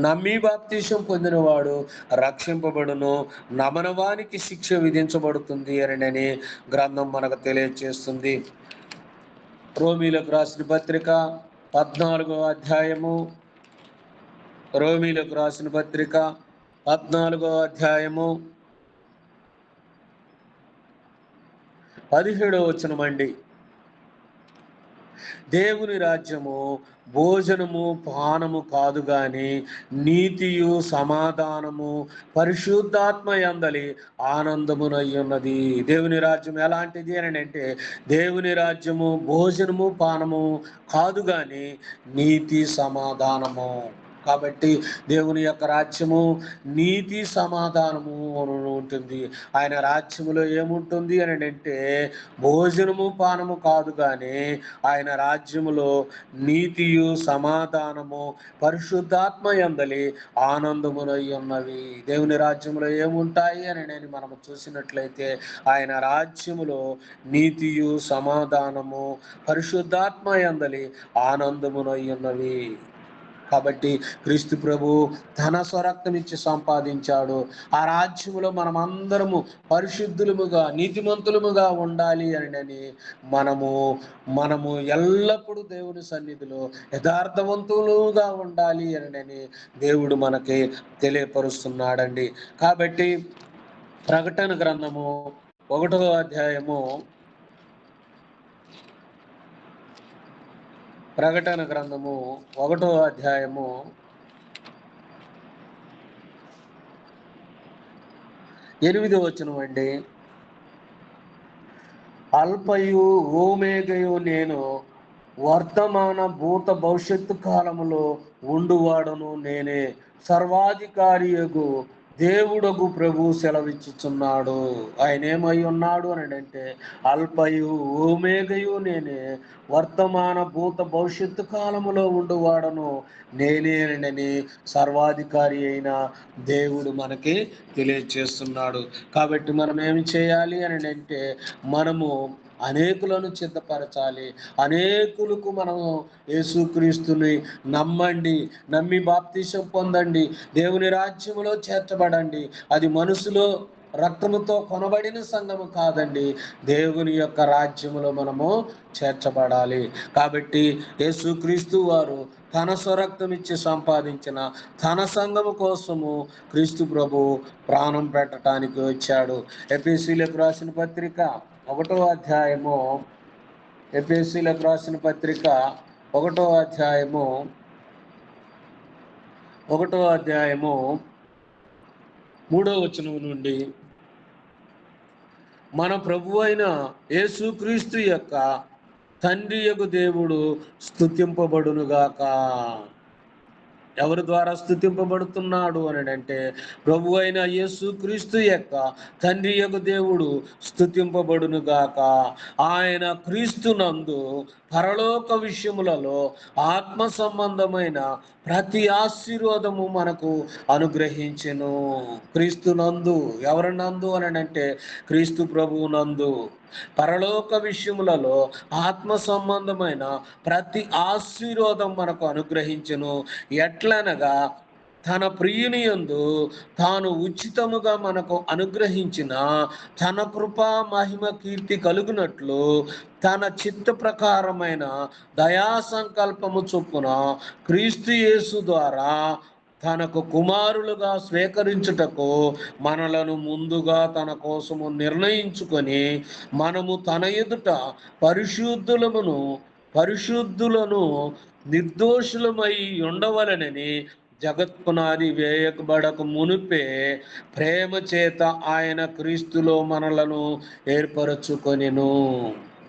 నమ్మి బాప్తీసం పొందినవాడు రక్షింపబడును, నమనవానికి శిక్ష విధించబడుతుంది అని గ్రంథం మనకు తెలియజేస్తుంది. రోమీలకు రాసిన పత్రిక 14వ అధ్యాయము, రోమీలకు రాసిన పత్రిక 14వ అధ్యాయము 17వ వచనం అండి. దేవుని రాజ్యము భోజనము పానము కాదు గాని నీతియు సమాధానము పరిశుద్ధాత్మ యందలి ఆనందమునయ్యున్నది. దేవుని రాజ్యం ఎలాంటిది అని అంటే, దేవుని రాజ్యము భోజనము పానము కాదు గాని నీతి సమాధానము. కాబట్టి దేవుని యొక్క రాజ్యము నీతి సమాధానము ఉంటుంది. ఆయన రాజ్యములో ఏముంటుంది అని అంటే భోజనము పానము కాదు కానీ ఆయన రాజ్యములో నీతియు సమాధానము పరిశుద్ధాత్మ యందలి ఆనందమునై ఉన్నవి. దేవుని రాజ్యములో ఏముంటాయి అని నేను మనము చూసినట్లయితే ఆయన రాజ్యములో నీతియు సమాధానము పరిశుద్ధాత్మ యందలి ఆనందమునై ఉన్నవి. కాబట్టి క్రీస్తు ప్రభు తన స్వరక్తం ఇచ్చి సంపాదించాడు. ఆ రాజ్యములో మనం అందరము పరిశుద్ధులముగా నీతిమంతులముగా ఉండాలి అని మనము ఎల్లప్పుడూ దేవుని సన్నిధిలో యథార్థవంతులుగా ఉండాలి అని దేవుడు మనకి తెలియపరుస్తున్నాడండి. కాబట్టి ప్రకటన గ్రంథము 1వ అధ్యాయము, ప్రకటన గ్రంథము 1వ అధ్యాయము 8వ వచనం అండి. అల్పయు ఓమేగయు నేను, వర్తమాన భూత భవిష్యత్తు కాలములో ఉండువాడను నేనే, సర్వాధికారియగు దేవుడగు ప్రభు సెలవిచ్చుచున్నాడు. ఆయన ఏమై ఉన్నాడు అని అంటే అల్పయు ఓమేగయు నేనే, వర్తమాన భూత భవిష్యత్తు కాలములో ఉండువాడను నేనేనని సర్వాధికారి అయిన దేవుడు మనకి తెలియజేస్తున్నాడు. కాబట్టి మనం ఏమి చేయాలి అని అంటే మనము అనేకులను సిద్ధపరచాలి. అనేకులకు మనము యేసుక్రీస్తుని నమ్మండి, నమ్మి బాప్తీసం పొందండి, దేవుని రాజ్యములో చేర్చబడండి. అది మనసులో రక్తముతో కొనబడిన సంఘము కాదండి, దేవుని యొక్క రాజ్యములో మనము చేర్చబడాలి. కాబట్టి యేసుక్రీస్తు వారు తన స్వరక్తం ఇచ్చి సంపాదించిన తన సంఘము కోసము క్రీస్తు ప్రభు ప్రాణం పెట్టడానికి వచ్చాడు. ఎఫెసీయులకు రాసిన పత్రిక 1వ అధ్యాయము, ఎఫెసీయులకు రాసిన పత్రిక 1వ అధ్యాయము 3వ వచనం నుండి మన ప్రభు అయిన యేసుక్రీస్తు యొక్క తండ్రి యొక్క దేవుడు స్తుతింపబడునుగాక. ఎవరి ద్వారా స్తుతింపబడుతున్నాడు అని అంటే ప్రభు అయిన యేసుక్రీస్తు యొక్క తండ్రి యొక్క దేవుడు స్తుతింపబడునుగాక. ఆయన క్రీస్తునందు పరలోక విషయములలో ఆత్మ సంబంధమైన ప్రతి ఆశీర్వాదము మనకు అనుగ్రహించెను. క్రీస్తు నందు, ఎవరి నందు అని అంటే క్రీస్తు ప్రభువు నందు పరలోక విషయములలో ఆత్మ సంబంధమైన ప్రతి ఆశీర్వాదం మనకు అనుగ్రహించెను. ఎట్లనగా తన ప్రియుని యందు తాను ఉచితముగా మనకు అనుగ్రహించిన తన కృపా మహిమ కీర్తి కలుగునట్లు తన చిత్త ప్రకారమైన దయా సంకల్పము చొప్పున క్రీస్తు యేసు ద్వారా తనకు కుమారులుగా స్వీకరించుటకు మనలను ముందుగా తన కోసము నిర్ణయించుకొని మనము తన ఎదుట పరిశుద్ధులను నిర్దోషులమై ఉండవలనని జగత్పునాది వేయబడక మునిపే ప్రేమ చేత ఆయన క్రీస్తులో మనలను ఏర్పరచుకొనెను.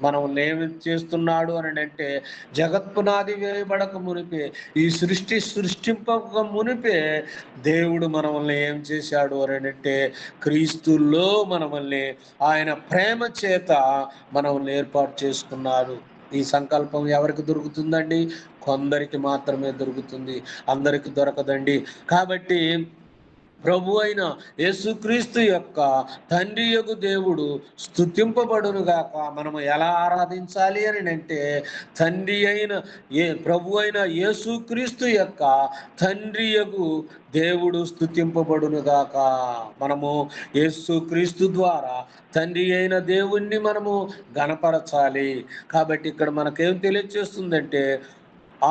మనం ఏమి చేస్తున్నాడు అని అంటే జగత్పునాది వేయబడక మునిపే, ఈ సృష్టింపక మునిపే దేవుడు మనల్ని ఏం చేశాడు అని అంటే క్రీస్తుల్లో మనల్ని ఆయన ప్రేమ చేత మనల్ని ఏర్పాటు చేసుకున్నాడు. ఈ సంకల్పం ఎవరికి దొరుకుతుందండి? కొందరికి మాత్రమే దొరుకుతుంది, అందరికి దొరకదండి. కాబట్టి ప్రభు అయిన యేసుక్రీస్తు యొక్క తండ్రి యొగు దేవుడు స్తుతింపబడును గాక. మనము ఎలా ఆరాధించాలి అని అంటే తండ్రి అయిన ప్రభు అయిన యేసుక్రీస్తు యొక్క తండ్రి యొగు దేవుడు స్తుతింపబడును గాక. మనము యేసుక్రీస్తు ద్వారా తండ్రి అయిన దేవుణ్ణి మనము గణపరచాలి. కాబట్టి ఇక్కడ మనకేం తెలియజేస్తుందంటే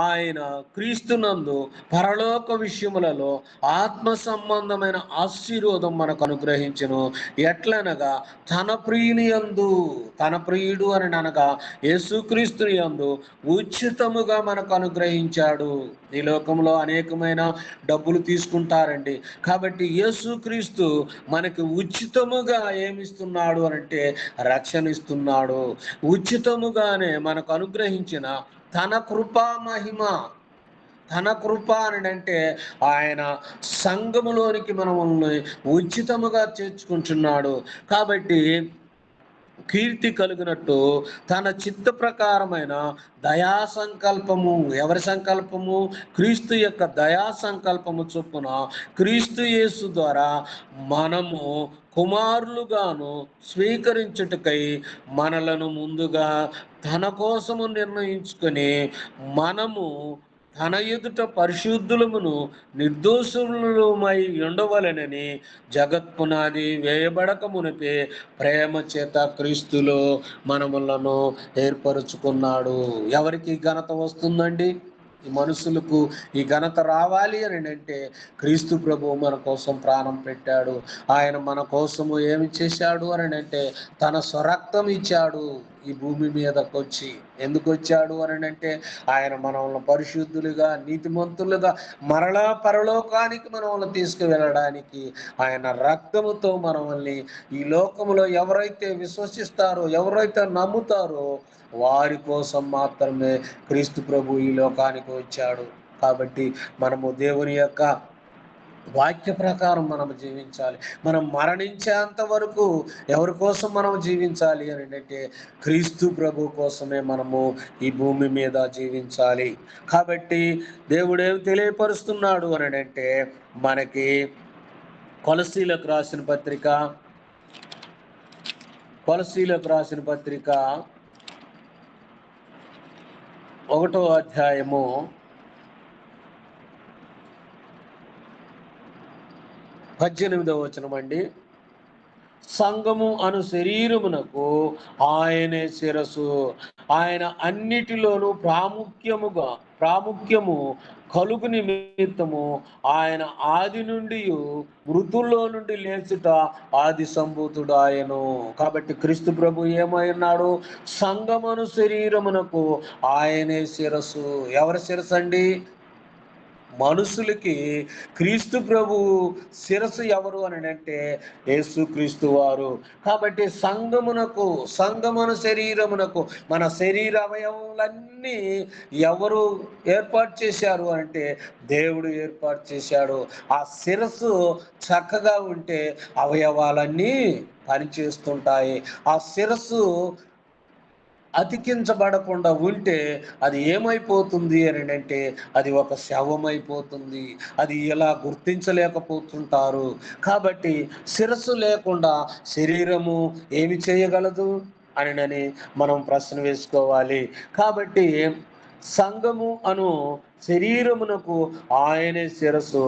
ఆయన క్రీస్తునందు పరలోక విషయములలో ఆత్మ సంబంధమైన ఆశీర్వాదం మనకు అనుగ్రహించును. ఎట్లనగా తన ప్రియుని యందు, తన ప్రియుడు అని అనగా యేసుక్రీస్తుని యందు ఉచితముగా మనకు అనుగ్రహించాడు. ఈ లోకంలో అనేకమైన డబ్బులు తీసుకుంటారండి. కాబట్టి యేసుక్రీస్తు మనకి ఉచితముగా ఏమిస్తున్నాడు అనంటే రక్షణ ఇస్తున్నాడు. ఉచితముగానే మనకు అనుగ్రహించిన తన కృపా మహిమ, తన కృప అని అంటే ఆయన సంఘములోనికి మనల్ని ఉచితముగా చేర్చుకుంటున్నాడు. కాబట్టి కీర్తి కలిగినట్టు తన చిత్త ప్రకారమైన దయా సంకల్పము, ఎవరి సంకల్పము? క్రీస్తు యొక్క దయా సంకల్పము చొప్పున క్రీస్తు యేసు ద్వారా మనము కుమారులుగాను స్వీకరించుటకై మనలను ముందుగా తన కోసము నిర్ణయించుకొని మనము తన ఎదుట పరిశుద్ధులమును నిర్దోషులమై ఉండవలెనని జగత్పునాది వేయబడక మునిపే ప్రేమ చేత క్రీస్తులో మనములను ఏర్పరుచుకున్నాడు. ఎవరికి ఘనత వస్తుందండి? ఈ మనుషులకు ఈ ఘనత రావాలి అని అంటే క్రీస్తు ప్రభువు మన కోసం ప్రాణం పెట్టాడు. ఆయన మన కోసము ఏమి చేశాడు అని అంటే తన స్వరక్తం ఇచ్చాడు. ఈ భూమి మీదకి వచ్చి ఎందుకు వచ్చాడు అని అంటే ఆయన మనల్ని పరిశుద్ధులుగా, నీతిమంతులుగా మరలా పరలోకానికి మనల్ని తీసుకువెళ్ళడానికి ఆయన రక్తముతో మనల్ని ఈ లోకములో ఎవరైతే విశ్వసిస్తారో, ఎవరైతే నమ్ముతారో వారి కోసం మాత్రమే క్రీస్తు ప్రభు ఈ లోకానికి వచ్చాడు. కాబట్టి మనము దేవుని యొక్క వాక్య ప్రకారం మనం జీవించాలి. మనం మరణించేంత వరకు ఎవరి కోసం మనం జీవించాలి అని అంటే క్రీస్తు ప్రభు కోసమే మనము ఈ భూమి మీద జీవించాలి. కాబట్టి దేవుడు ఏం తెలియపరుస్తున్నాడు అని అంటే మనకి కొలసీలకు రాసిన పత్రిక 1వ అధ్యాయము 18వ వచనం అండి. సంఘము అను శరీరమునకు ఆయనే శిరసు, ఆయన అన్నిటిలోనూ ప్రాముఖ్యము కలుగు నిమిత్తము ఆయన ఆది నుండి మృతుల్లో నుండి లేచుట ఆది సంభూతుడు ఆయను. కాబట్టి క్రీస్తు ప్రభు ఏమైనాడు? సంఘమును శరీరమునకు ఆయనే శిరసు. ఎవరి శిరసు అండి? మనుషులకి క్రీస్తు ప్రభు శిరస్సు ఎవరు అని అంటే యేసు క్రీస్తు వారు. కాబట్టి సంఘమును శరీరమునకు మన శరీర అవయవాలన్నీ ఎవరు ఏర్పాటు చేశారు అంటే దేవుడు ఏర్పాటు చేశాడు. ఆ శిరస్సు చక్కగా ఉంటే అవయవాలన్నీ పనిచేస్తుంటాయి. ఆ శిరస్సు అతికించబడకుండా ఉంటే అది ఏమైపోతుంది అని అంటే అది ఒక శవమైపోతుంది. అది ఎలా గుర్తించలేకపోతుంటారు. కాబట్టి శిరస్సు లేకుండా శరీరము ఏమి చేయగలదు అని మనం ప్రశ్న వేసుకోవాలి. కాబట్టి సంఘము అను శరీరమునకు ఆయనే శిరస్సు.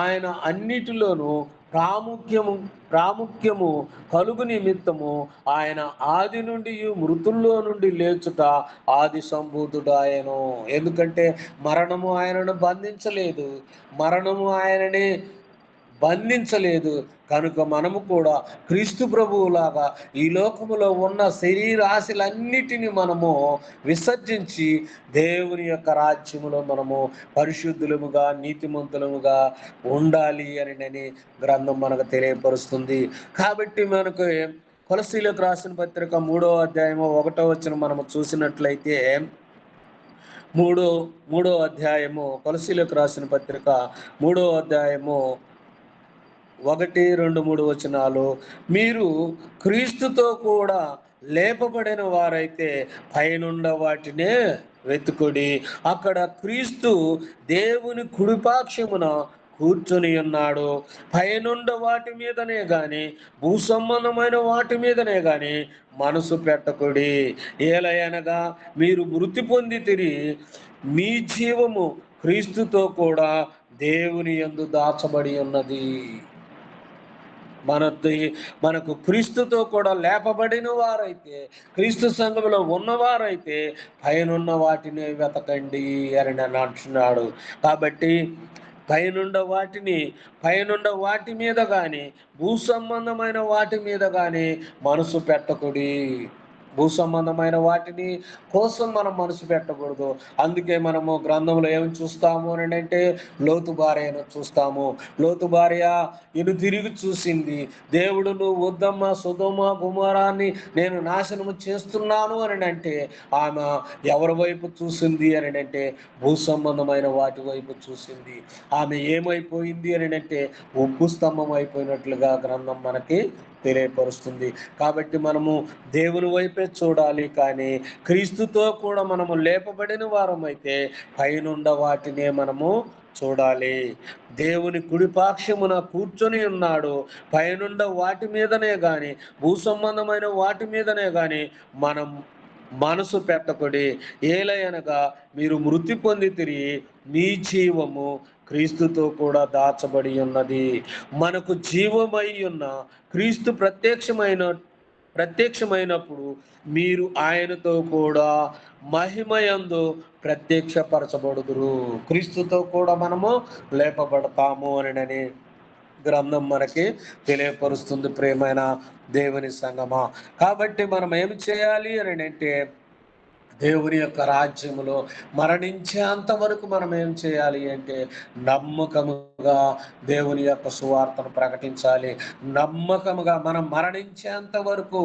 ఆయన అన్నిటిలోనూ ప్రాముఖ్యము ప్రాముఖ్యము కలుగు నిమిత్తము ఆయన ఆది నుండి మృతుల్లో నుండి లేచుట ఆది సంభూతుడు ఆయను. ఎందుకంటే మరణము ఆయనను బంధించలేదు, మరణము ఆయనని బంధించలేదు. కనుక మనము కూడా క్రీస్తు ప్రభువులాగా ఈ లోకములో ఉన్న శరీర ఆశలన్నిటిని మనము విసర్జించి దేవుని యొక్క రాజ్యములో మనము పరిశుద్ధులముగా నీతిమంతులముగా ఉండాలి అని గ్రంథం మనకు తెలియపరుస్తుంది. కాబట్టి మనకు కొలసీలకు రాసిన పత్రిక 3వ అధ్యాయము 1వ వచనం మనము చూసినట్లయితే, మూడో అధ్యాయము కొలసీలకు రాసిన పత్రిక 3వ అధ్యాయము 1, 2, 3 వచనాలు, మీరు క్రీస్తుతో కూడా లేపబడిన వారైతే పైనుండ వాటినే వెతుకుడి, అక్కడ క్రీస్తు దేవుని కుడిపాక్షమున కూర్చొని ఉన్నాడు. పైనుండ వాటి మీదనే గాని భూ సంబంధమైన వాటి మీదనే గాని మనసు పెట్టకుడి. ఏలయనగా మీరు మృతి పొందితిరి, మీ జీవము క్రీస్తుతో కూడా దేవుని యందు దాచబడి ఉన్నది. మనకు క్రీస్తుతో కూడా లేపబడిన వారైతే, క్రీస్తు సంఘములో ఉన్నవారైతే పైనున్న వాటిని వెతకండి అని అంటున్నాడు. కాబట్టి పైనుండ వాటి మీద కానీ భూ సంబంధమైన వాటి మీద కానీ మనసు పెట్టకుడి. భూ సంబంధమైన వాటిని కోసం మనం మనసు పెట్టకూడదు. అందుకే మనము గ్రంథంలో ఏమి చూస్తాము అని అంటే లోతు భార్యను చూస్తాము. లోతు భార్య ఇను తిరిగి చూసింది, దేవుడు నువ్వు వద్దమ్మా సొదొమ గుమోరాన్ని నేను నాశనము చేస్తున్నాను అని అంటే ఆమె ఎవరి వైపు చూసింది అని అంటే భూ సంబంధమైన వాటి వైపు చూసింది. ఆమె ఏమైపోయింది అని అంటే ఉప్పు స్తంభం అయిపోయినట్లుగా గ్రంథం మనకి తెలియపరుస్తుంది. కాబట్టి మనము దేవుని వైపే చూడాలి, కానీ క్రీస్తుతో కూడా మనము లేపబడిన వారమైతే పైనుండ వాటినే మనము చూడాలి. దేవుని కుడిపాక్షమున కూర్చొని ఉన్నాడు. పైనుండ వాటి మీదనే గాని భూ సంబంధమైన వాటి మీదనే గాని మనం మనసు పెట్టకుడి. ఏలయనగా మీరు మృతి పొందితిరి, మీ జీవము క్రీస్తుతో కూడా దాచబడి ఉన్నది. మనకు జీవమై ఉన్న క్రీస్తు ప్రత్యక్షమైనప్పుడు మీరు ఆయనతో కూడా మహిమయందు ప్రత్యక్షపరచబడుదురు. క్రీస్తుతో కూడా మనము లేపబడతాము అని గ్రంథం మనకి తెలియపరుస్తుంది. ప్రియమైన దేవుని సంగమా, కాబట్టి మనం ఏమి చేయాలి అని అంటే దేవుని యొక్క రాజ్యములో మరణించేంత వరకు మనం ఏం చేయాలి అంటే నమ్మకముగా దేవుని యొక్క సువార్తను ప్రకటించాలి. నమ్మకముగా మనం మరణించేంత వరకు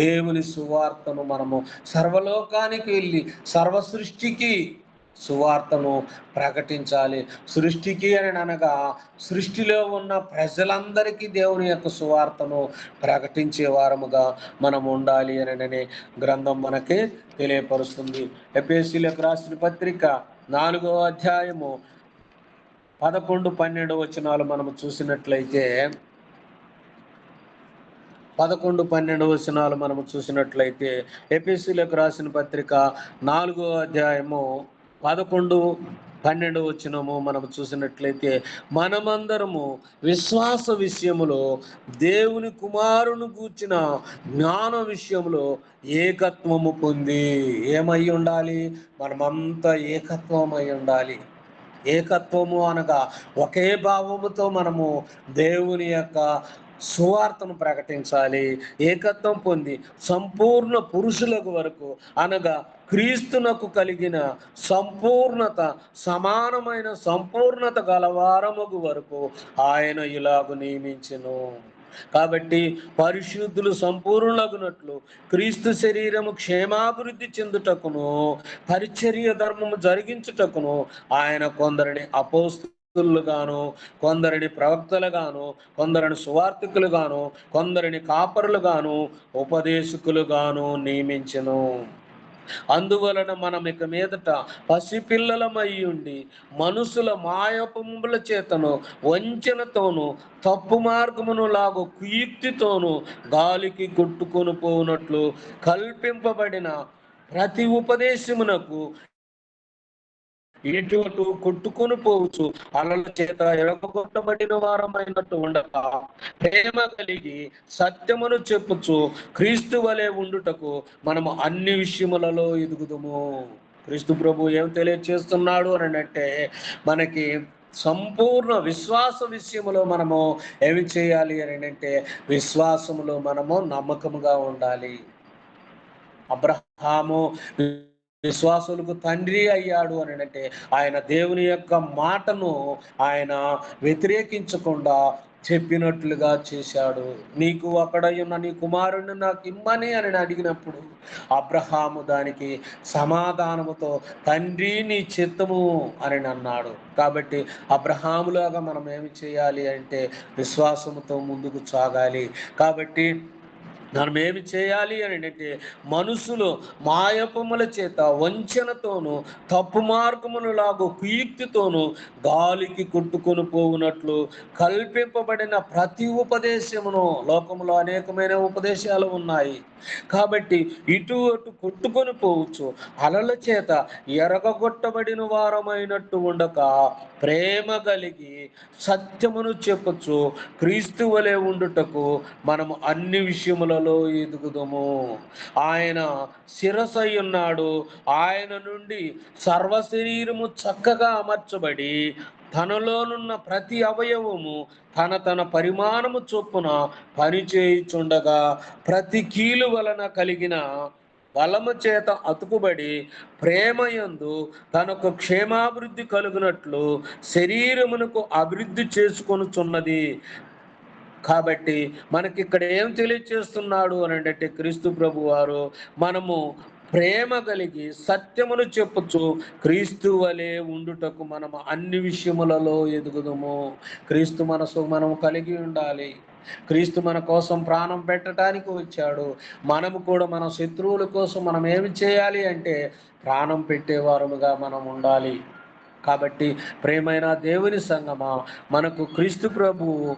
దేవుని సువార్తను మనము సర్వలోకానికి వెళ్ళి సర్వ సృష్టికి సువార్తను ప్రకటించాలి. సృష్టికి అని అనగా సృష్టిలో ఉన్న ప్రజలందరికీ దేవుని యొక్క సువార్తను ప్రకటించే వారముగా మనం ఉండాలి అని గ్రంథం మనకి తెలియపరుస్తుంది. ఎఫెసీయులకు రాసిన పత్రిక 4వ అధ్యాయము 11, 12 వచనాలు మనము చూసినట్లయితే 11, 12 వచనాలు మనము చూసినట్లయితే ఎఫెసీయులకు రాసిన పత్రిక 4వ అధ్యాయము 11, 12 వచనము మనం చూసినట్లయితే, మనమందరము విశ్వాస విషయములో దేవుని కుమారుని గూర్చిన జ్ఞాన విషయంలో ఏకత్వము పొంది ఏమై ఉండాలి? మనమంతా ఏకత్వమై ఉండాలి. ఏకత్వము అనగా ఒకే భావముతో మనము దేవుని యొక్క సువార్తను ప్రకటించాలి. ఏకత్వం పొంది సంపూర్ణ పురుషులకు వరకు అనగా క్రీస్తునకు కలిగిన సంపూర్ణత, సమానమైన సంపూర్ణత గలవారముగు వరకు ఆయన ఇలాగు నియమించెను. కాబట్టి పరిశుద్ధులు సంపూర్ణులగునట్లు క్రీస్తు శరీరము క్షేమాభివృద్ధి చెందుటకును పరిచర్య ధర్మము జరిగించుటకును ఆయన కొందరిని అపోస్తలుగాను, కొందరిని ప్రవక్తలుగాను, కొందరిని సువార్తికులుగాను, కొందరిని కాపరులుగాను, ఉపదేశకులుగాను నియమించెను. అందువలన మనం ఇక మీదట పసిపిల్లలమై ఉండి మనుషుల మాయపముల చేతను వంచనతోను తప్పు మార్గమును లాగు కుయుక్తితోను గాలికి కొట్టుకొని పోవునట్లు కల్పింపబడిన ప్రతి ఉపదేశమునకు ఇటు అటు కొట్టుకొని పోవచ్చు అలల చేత ఎరగొట్టబడిన వారమైనట్టు ఉండక ప్రేమ కలిగి సత్యమును చెప్పుచు క్రీస్తు వలె ఉండుటకు మనము అన్ని విషయములలో ఎదుగుదుము. క్రీస్తు ప్రభు ఏం తెలియజేస్తున్నాడు అని అంటే, మనకి సంపూర్ణ విశ్వాస విషయంలో మనము ఏమి చేయాలి అని అంటే, విశ్వాసములో మనము నమ్మకముగా ఉండాలి. అబ్రహాము విశ్వాసులకు తండ్రి అయ్యాడు అని అంటే, ఆయన దేవుని యొక్క మాటను ఆయన వ్యతిరేకించకుండా చెప్పినట్లుగా చేశాడు. నీకు అక్కడ ఉన్న నీ కుమారుడిని నాకు ఇమ్మని అని అడిగినప్పుడు అబ్రహాము దానికి సమాధానముతో తండ్రి నీ చిత్తము అని అన్నాడు. కాబట్టి అబ్రహాములాగా మనం ఏమి చేయాలి అంటే విశ్వాసముతో ముందుకు సాగాలి. కాబట్టి మనం ఏమి చేయాలి అని అంటే, మనుషులు మాయపముల చేత వంచనతోను తప్పు మార్గమును లాగు కుయుక్తితోను గాలికి కొట్టుకొని పోవునట్లు కల్పింపబడిన ప్రతి ఉపదేశమును, లోకంలో అనేకమైన ఉపదేశాలు ఉన్నాయి కాబట్టి ఇటు అటు కొట్టుకొని పోవచ్చు అలల చేత ఎరగొట్టబడిన వారమైనట్టు ఉండక ప్రేమ కలిగి సత్యమును చెప్పచ్చు క్రీస్తు వలె ఉండుటకు మనము అన్ని విషయములలో ఎదుగుదము. ఆయన శిరసై ఉన్నాడు. ఆయన నుండి సర్వ శరీరము చక్కగా అమర్చబడి తనలోనున్న ప్రతి అవయవము తన తన పరిమాణము చొప్పున పనిచేయుచుండగా ప్రతి కీలు వలన కలిగిన బలము చేత అతుకుబడి ప్రేమయందు తనకు క్షేమాభివృద్ధి కలుగునట్లు శరీరమునకు అభివృద్ధి చేసుకొనుచున్నది. కాబట్టి మనకి ఇక్కడ ఏం తెలియచేస్తున్నాడు అని అంటే, క్రీస్తు ప్రభు వారు మనము ప్రేమ కలిగి సత్యమును చెప్పుచు క్రీస్తు వలె ఉండుటకు మనము అన్ని విషయములలో ఎదుగుదము. క్రీస్తు మనసు మనము కలిగి ఉండాలి. క్రీస్తు మన కోసం ప్రాణం పెట్టడానికి వచ్చాడు. మనము కూడా మన శత్రువుల కోసం మనం ఏమి చేయాలి అంటే ప్రాణం పెట్టేవారముగా మనం ఉండాలి. కాబట్టి ప్రేమైన దేవుని సంగమా, మనకు క్రీస్తు ప్రభువు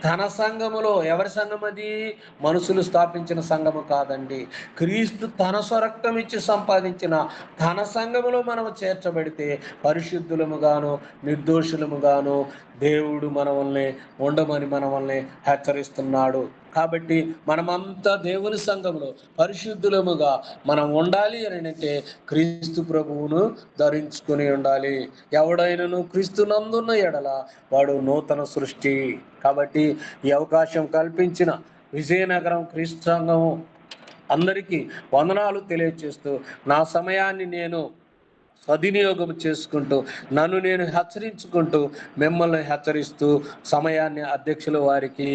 తన సంఘములో, ఎవరి సంఘం అది? మనుషులు స్థాపించిన సంఘము కాదండి. క్రీస్తు తన స్వరక్తం ఇచ్చి సంపాదించిన తన సంఘములో మనము చేర్చబడితే పరిశుద్ధులముగాను నిర్దోషులముగాను దేవుడు మనల్ని ఉండమని మనల్ని హెచ్చరిస్తున్నాడు. కాబట్టి మనమంతా దేవుని సంఘంలో పరిశుద్ధులముగా మనం ఉండాలి అని అంటే క్రీస్తు ప్రభువును ధరించుకుని ఉండాలి. ఎవడైనను క్రీస్తు నందున్న ఎడల వాడు నూతన సృష్టి. కాబట్టి ఈ అవకాశం కల్పించిన విజయనగరం క్రీస్తు సంఘము అందరికీ వందనాలు తెలియజేస్తూ, నా సమయాన్ని నేను సద్వినియోగం చేసుకుంటూ, నన్ను నేను హెచ్చరించుకుంటూ, మిమ్మల్ని హెచ్చరిస్తూ సమయాన్ని అధ్యక్షుల వారికి